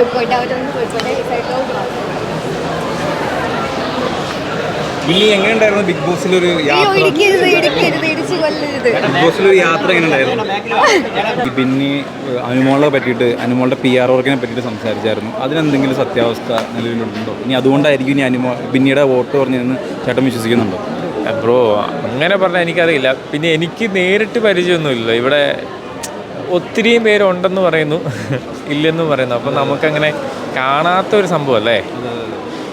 പോയിക്കോട്ടെ അവരൊന്ന് പോയിക്കോട്ടെ ബിന്നി എങ്ങനെയുണ്ടായിരുന്നു ബിഗ് ബോസിലൊരു യാത്ര? ബിഗ് ബോസിലൊരു യാത്ര എങ്ങനെയുണ്ടായിരുന്നു? ബിന്നി അനുമോളെ പറ്റിയിട്ട്, അനുമോളുടെ PR വർക്കിനെ പറ്റിയിട്ട് സംസാരിച്ചായിരുന്നു. അതിനെന്തെങ്കിലും സത്യാവസ്ഥ നിലവിലുണ്ടോ? ഇനി അതുകൊണ്ടായിരിക്കും ഇനി ബിന്നിയുടെ വോട്ട് പറഞ്ഞതെന്ന് ചേട്ടൻ വിശ്വസിക്കുന്നുണ്ടോ? ബ്രോ, അങ്ങനെ പറഞ്ഞാൽ എനിക്കറിയില്ല. പിന്നെ എനിക്ക് നേരിട്ട് പരിചയമൊന്നുമില്ല. ഇവിടെ ഒത്തിരിയും പേരുണ്ടെന്ന് പറയുന്നു, ഇല്ലെന്നും പറയുന്നു. അപ്പം നമുക്കങ്ങനെ കാണാത്തൊരു സംഭവമല്ലേ.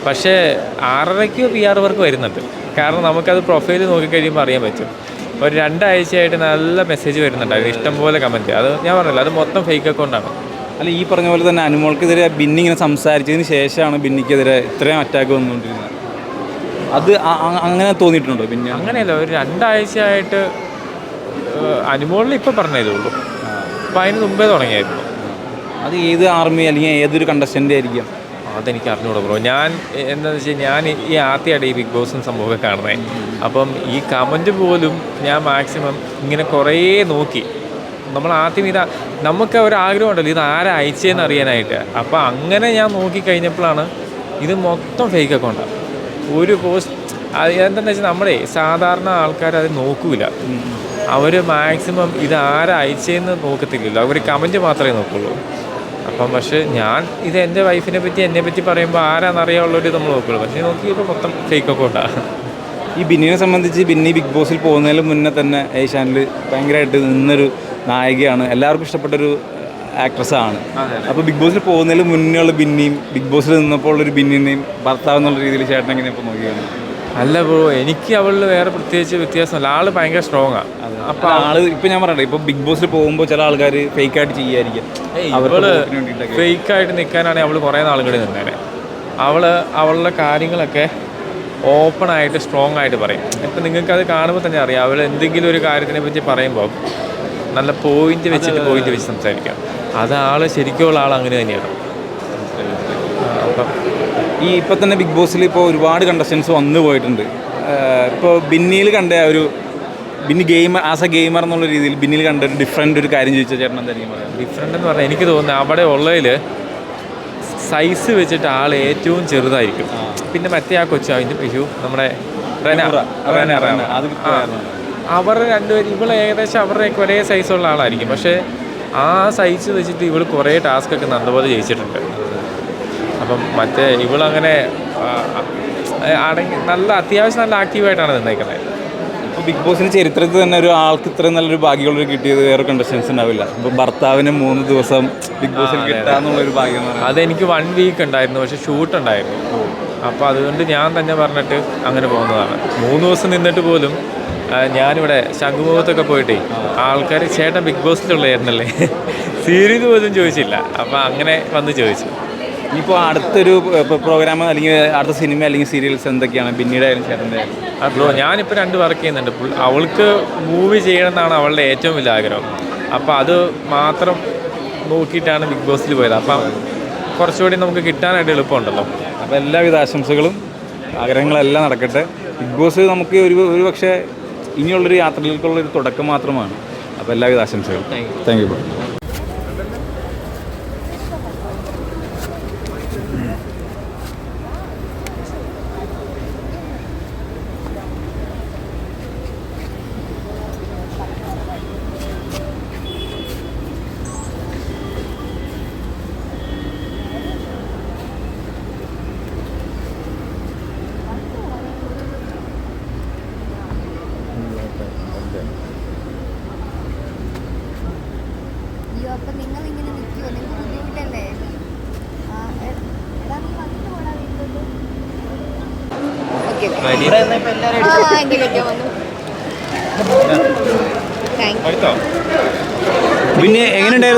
പക്ഷേ 6:30 PR വർക്ക് വരുന്നുണ്ട്. കാരണം നമുക്കത് പ്രൊഫൈൽ നോക്കിക്കഴിയുമ്പോൾ അറിയാൻ പറ്റും. ഒരു 2 ആഴ്ചയായിട്ട് നല്ല മെസ്സേജ് വരുന്നുണ്ടായിരുന്നു, ഇഷ്ടംപോലെ കമൻറ്റ്. അത് ഞാൻ പറഞ്ഞില്ല, അത് മൊത്തം ഫേക്ക് അക്കൗണ്ടാണ്. അല്ല, ഈ പറഞ്ഞ പോലെ തന്നെ അനുമോൾക്കെതിരെ ബിന്നി ഇങ്ങനെ സംസാരിച്ചതിന് ശേഷമാണ് ബിന്നിക്കെതിരെ ഇത്രയും അറ്റാക്ക് വന്നുകൊണ്ടിരുന്നത്. അത് അങ്ങനെ തോന്നിയിട്ടുണ്ടോ? പിന്നെ അങ്ങനെയല്ല, ഒരു 2 ആഴ്ചയായിട്ട് അനുമോളിൽ ഇപ്പോൾ പറഞ്ഞതേ ഉള്ളൂ. അപ്പോൾ അതിന് മുമ്പേ തുടങ്ങിയായിരുന്നു. അത് ഏത് ആർമി അല്ലെങ്കിൽ ഏതൊരു കണ്ടസ്റ്റൻ്റ് ആയിരിക്കും? അതെനിക്ക് അറിഞ്ഞൂടാ ബ്രോ. ഞാൻ എന്താണെന്ന് വെച്ചാൽ ഞാൻ ഈ ആദ്യമായിട്ട് ഈ ബിഗ് ബോസും സംഭവമൊക്കെ കാണുന്നത്. അപ്പം ഈ കമൻറ്റ് പോലും ഞാൻ മാക്സിമം ഇങ്ങനെ കുറേ നോക്കി. നമ്മൾ ആദ്യം നമുക്ക് ഒരാഗ്രഹം ഉണ്ടല്ലോ ഇത് ആരാ അയച്ചതെന്ന് അറിയാനായിട്ട്. അപ്പോൾ അങ്ങനെ ഞാൻ നോക്കിക്കഴിഞ്ഞപ്പോഴാണ് ഇത് മൊത്തം ഫേക്ക് അക്കൗണ്ടാണ്. ഒരു പോസ്റ്റ് എന്താണെന്ന് വെച്ചാൽ നമ്മുടെ സാധാരണ ആൾക്കാർ അത് നോക്കൂല. അവർ മാക്സിമം ഇത് ആരാ അയച്ചതെന്ന് നോക്കത്തില്ലല്ലോ, അവർ കമൻറ്റ് മാത്രമേ നോക്കുള്ളൂ. അപ്പം പക്ഷേ ഞാൻ ഇത് എൻ്റെ വൈഫിനെ പറ്റി എന്നെ പറ്റി പറയുമ്പോൾ ആരാന്നറിയാനുള്ളൊരു നമ്മൾ നോക്കുള്ളൂ. പക്ഷേ നോക്കിയപ്പോൾ മൊത്തം ഫേക്ക് അക്കൗണ്ടാണ്. ഈ ബിന്നിനെ സംബന്ധിച്ച് ബിന്നി ബിഗ് ബോസിൽ പോകുന്നതിന് മുന്നേ തന്നെ ഏഷ്യാനിൽ ഭയങ്കരമായിട്ട് നിന്നൊരു നായികയാണ്, എല്ലാവർക്കും ഇഷ്ടപ്പെട്ടൊരു ആക്ട്രസ്സാണ്. അപ്പോൾ ബിഗ് ബോസിൽ പോകുന്നതിന് മുന്നേ ഉള്ള ബിന്നിയും ബിഗ് ബോസിൽ നിന്നപ്പോൾ ഉള്ളൊരു ബിന്നിനെയും ഭർത്താവ് എന്നുള്ള രീതിയിൽ ചേട്ടൻ എങ്ങനെ ഇപ്പോൾ നോക്കിയാണ്? അല്ല ബ്രോ, എനിക്ക് അവളിൽ വേറെ പ്രത്യേകിച്ച് വ്യത്യാസമല്ല. ആൾ ഭയങ്കര സ്ട്രോങ്ങാണ്. അപ്പോൾ ഇപ്പം ഞാൻ പറയട്ടെ, ഇപ്പോൾ ബിഗ് ബോസിൽ പോകുമ്പോൾ ചില ആൾക്കാർ ഫേക്കായിട്ട് ചെയ്യായിരിക്കും. അവള് ഫേക്കായിട്ട് നിൽക്കാനാണെങ്കിൽ അവൾ കുറേ നാളുകളിൽ നിന്നേനെ. അവളുടെ കാര്യങ്ങളൊക്കെ ഓപ്പണായിട്ട് സ്ട്രോങ് ആയിട്ട് പറയും. ഇപ്പം നിങ്ങൾക്കത് കാണുമ്പോൾ തന്നെ അറിയാം, അവൾ എന്തെങ്കിലും ഒരു കാര്യത്തിനെ പറ്റി പറയുമ്പോൾ നല്ല പോയിന്റ് വെച്ച് സംസാരിക്കാം. അത് ശരിക്കുള്ള ആൾ അങ്ങനെ തന്നെയാണ്. അപ്പം ഇപ്പം തന്നെ ബിഗ് ബോസിൽ ഇപ്പോൾ ഒരുപാട് കണ്ടസ്റ്റൻസ് വന്നു പോയിട്ടുണ്ട്. ഇപ്പോൾ ബിന്നിയിൽ കണ്ട ബിന്നി ഗെയിമർ ഗെയിമർ എന്നുള്ള രീതിയിൽ ബിന്നിൽ കണ്ട ഒരു ഡിഫറെൻ്റ് ഒരു കാര്യം ചോദിച്ചാൽ ചേട്ടൻ എന്തായിരിക്കും പറയാം? ഡിഫറെൻ്റ് എന്ന് പറഞ്ഞാൽ എനിക്ക് തോന്നുന്നത് അവിടെ ഉള്ളതിൽ സൈസ് വെച്ചിട്ട് ആൾ ഏറ്റവും ചെറുതായിരിക്കും. പിന്നെ മറ്റേ ആ കൊച്ചാവിൻ്റെ നമ്മുടെ അവർ രണ്ടുപേരും ഇവൾ ഏകദേശം അവരുടെയൊക്കെ ഒരേ സൈസുള്ള ആളായിരിക്കും. പക്ഷേ ആ സൈസ് വെച്ചിട്ട് ഇവൾ കുറേ ടാസ്കൊക്കെ നല്ലപോലെ ജയിച്ചിട്ടുണ്ട്. അപ്പം മറ്റേ ഇവളങ്ങനെ അത്യാവശ്യം നല്ല ആക്റ്റീവായിട്ടാണ് നിന്നേക്കുന്നത്. ഇപ്പോൾ ബിഗ് ബോസിൻ്റെ ചരിത്രത്തിൽ തന്നെ ഒരു ആൾക്ക് ഇത്രയും നല്ലൊരു ഭാഗ്യമുള്ളൊരു കിട്ടിയത് വേറെ കണ്ടസ്റ്റൻസ് ഉണ്ടാവില്ല. ഇപ്പോൾ ഭർത്താവിന് 3 ദിവസം ബിഗ് ബോസിൽ കിട്ടാന്നുള്ളൊരു ഭാഗ്യം. അതെനിക്ക് 1 വീക്ക് ഉണ്ടായിരുന്നു, പക്ഷേ ഷൂട്ട് ഉണ്ടായിരുന്നു. അപ്പോൾ അതുകൊണ്ട് ഞാൻ തന്നെ പറഞ്ഞിട്ട് അങ്ങനെ പോകുന്നതാണ്. 3 ദിവസം നിന്നിട്ട് പോലും ഞാനിവിടെ ശംഖുമുഖത്തൊക്കെ പോയിട്ടേ ആൾക്കാർ ചേട്ടൻ ബിഗ് ബോസിലുള്ളതായിരുന്നല്ലേ സീരീസ് പോലും ചോദിച്ചില്ല. അപ്പോൾ അങ്ങനെ വന്ന് ചോദിച്ചു. ഇപ്പോൾ അടുത്തൊരു പ്രോഗ്രാം അല്ലെങ്കിൽ അടുത്ത സിനിമ അല്ലെങ്കിൽ സീരിയൽസ് എന്തൊക്കെയാണ് ബിന്നിയുടെ ആയാലും ചേട്ടൻ്റെ ആയാലും? ബ്രോ, ഞാനിപ്പോൾ 2 വർക്ക് ചെയ്യുന്നുണ്ട്. അവൾക്ക് മൂവി ചെയ്യണമെന്നാണ് അവളുടെ ഏറ്റവും വലിയ ആഗ്രഹം. അപ്പോൾ അത് മാത്രം നോക്കിയിട്ടാണ് ബിഗ് ബോസിൽ പോയത്. അപ്പം കുറച്ചുകൂടി നമുക്ക് കിട്ടാനായിട്ട് എളുപ്പമുണ്ടല്ലോ. അപ്പോൾ എല്ലാവിധ ആശംസകളും ആഗ്രഹങ്ങളെല്ലാം നടക്കട്ടെ. ബിഗ് ബോസ് നമുക്ക് ഒരു പക്ഷേ ഇനിയുള്ളൊരു യാത്രകൾക്കുള്ളൊരു തുടക്കം മാത്രമാണ്. അപ്പോൾ എല്ലാവിധ ആശംസകളും. Thank you. അപ്പം നിങ്ങളിങ്ങനെ നിൽക്കുമോ? നിങ്ങൾക്ക് ബുദ്ധിമുട്ടല്ലേ? പിന്നെ എങ്ങനെയുണ്ടായിരുന്നു?